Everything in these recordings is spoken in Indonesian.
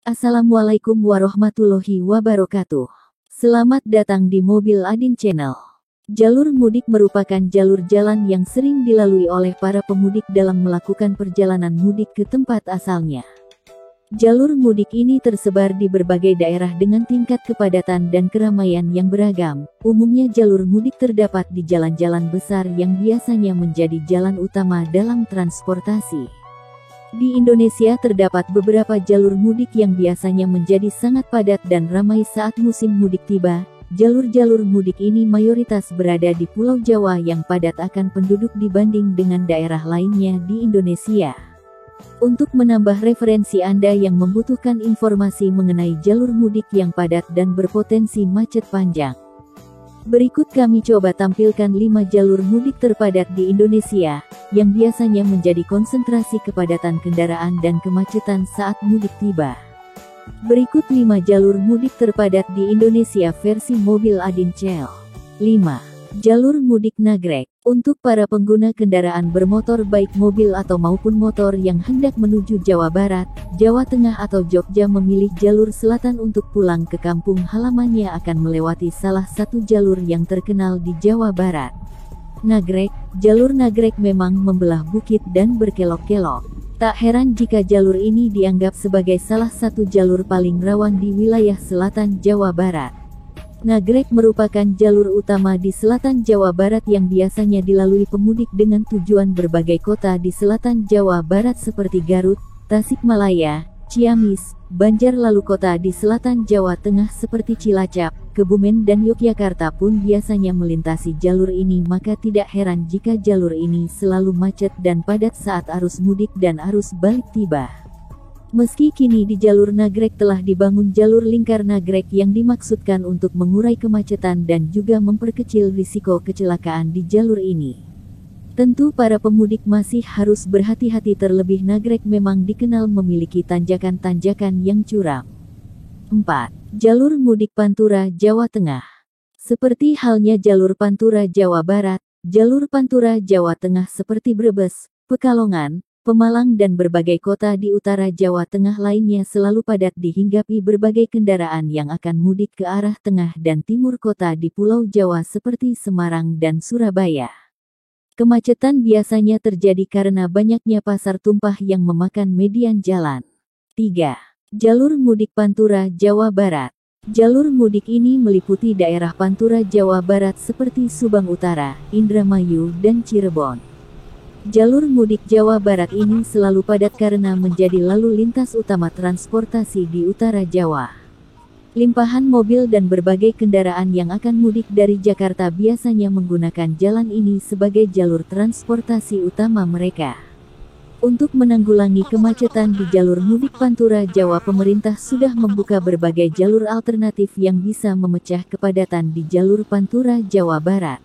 Assalamualaikum warahmatullahi wabarakatuh. Selamat datang di Mobil Adin Channel. Jalur mudik merupakan jalur jalan yang sering dilalui oleh para pemudik dalam melakukan perjalanan mudik ke tempat asalnya. Jalur mudik ini tersebar di berbagai daerah dengan tingkat kepadatan dan keramaian yang beragam. Umumnya jalur mudik terdapat di jalan-jalan besar yang biasanya menjadi jalan utama dalam transportasi. Di Indonesia terdapat beberapa jalur mudik yang biasanya menjadi sangat padat dan ramai saat musim mudik tiba. Jalur-jalur mudik ini mayoritas berada di Pulau Jawa yang padat akan penduduk dibanding dengan daerah lainnya di Indonesia. Untuk menambah referensi Anda yang membutuhkan informasi mengenai jalur mudik yang padat dan berpotensi macet panjang, berikut kami coba tampilkan 5 jalur mudik terpadat di Indonesia, yang biasanya menjadi konsentrasi kepadatan kendaraan dan kemacetan saat mudik tiba. Berikut 5 jalur mudik terpadat di Indonesia versi Mobil Adin Channel. 5. Jalur mudik Nagrek. Untuk para pengguna kendaraan bermotor baik mobil atau maupun motor yang hendak menuju Jawa Barat, Jawa Tengah atau Jogja memilih jalur selatan untuk pulang ke kampung halamannya akan melewati salah satu jalur yang terkenal di Jawa Barat. Nagrek. Jalur Nagrek memang membelah bukit dan berkelok-kelok. Tak heran jika jalur ini dianggap sebagai salah satu jalur paling rawan di wilayah selatan Jawa Barat. Nagrek merupakan jalur utama di selatan Jawa Barat yang biasanya dilalui pemudik dengan tujuan berbagai kota di selatan Jawa Barat seperti Garut, Tasikmalaya, Ciamis, Banjar, lalu kota di selatan Jawa Tengah seperti Cilacap, Kebumen dan Yogyakarta pun biasanya melintasi jalur ini, maka tidak heran jika jalur ini selalu macet dan padat saat arus mudik dan arus balik tiba. Meski kini di jalur Nagrek telah dibangun jalur lingkar Nagrek yang dimaksudkan untuk mengurai kemacetan dan juga memperkecil risiko kecelakaan di jalur ini. Tentu para pemudik masih harus berhati-hati, terlebih Nagrek memang dikenal memiliki tanjakan-tanjakan yang curam. 4. Jalur mudik Pantura Jawa Tengah. Seperti halnya jalur Pantura Jawa Barat, jalur Pantura Jawa Tengah seperti Brebes, Pekalongan, Pemalang dan berbagai kota di utara Jawa Tengah lainnya selalu padat dihinggapi berbagai kendaraan yang akan mudik ke arah tengah dan timur kota di Pulau Jawa seperti Semarang dan Surabaya. Kemacetan biasanya terjadi karena banyaknya pasar tumpah yang memakan median jalan. 3. Jalur mudik Pantura Jawa Barat. Jalur mudik ini meliputi daerah Pantura Jawa Barat seperti Subang Utara, Indramayu dan Cirebon. Jalur mudik Jawa Barat ini selalu padat karena menjadi lalu lintas utama transportasi di utara Jawa. Limpahan mobil dan berbagai kendaraan yang akan mudik dari Jakarta biasanya menggunakan jalan ini sebagai jalur transportasi utama mereka. Untuk menanggulangi kemacetan di jalur mudik Pantura Jawa, pemerintah sudah membuka berbagai jalur alternatif yang bisa memecah kepadatan di jalur Pantura Jawa Barat.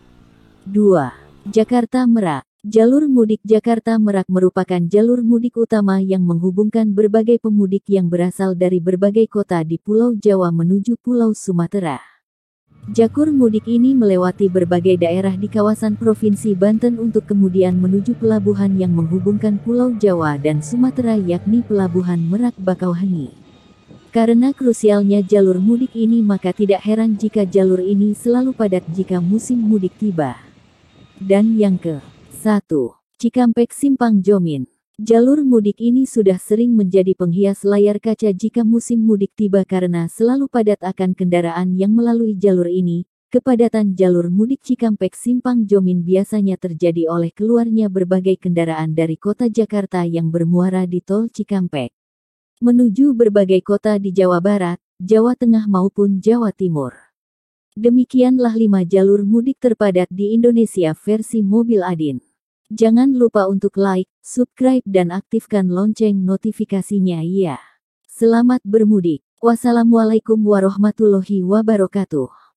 2. Jakarta Merak. Jalur mudik Jakarta Merak merupakan jalur mudik utama yang menghubungkan berbagai pemudik yang berasal dari berbagai kota di Pulau Jawa menuju Pulau Sumatera. Jalur mudik ini melewati berbagai daerah di kawasan Provinsi Banten untuk kemudian menuju pelabuhan yang menghubungkan Pulau Jawa dan Sumatera, yakni Pelabuhan Merak Bakauheni. Karena krusialnya jalur mudik ini, maka tidak heran jika jalur ini selalu padat jika musim mudik tiba. Dan yang ke-1. Cikampek Simpang Jomin. Jalur mudik ini sudah sering menjadi penghias layar kaca jika musim mudik tiba karena selalu padat akan kendaraan yang melalui jalur ini. Kepadatan jalur mudik Cikampek Simpang Jomin biasanya terjadi oleh keluarnya berbagai kendaraan dari kota Jakarta yang bermuara di tol Cikampek menuju berbagai kota di Jawa Barat, Jawa Tengah maupun Jawa Timur. Demikianlah 5 jalur mudik terpadat di Indonesia versi Mobil Adin. Jangan lupa untuk like, subscribe dan aktifkan lonceng notifikasinya ya. Selamat bermudik. Wassalamualaikum warahmatullahi wabarakatuh.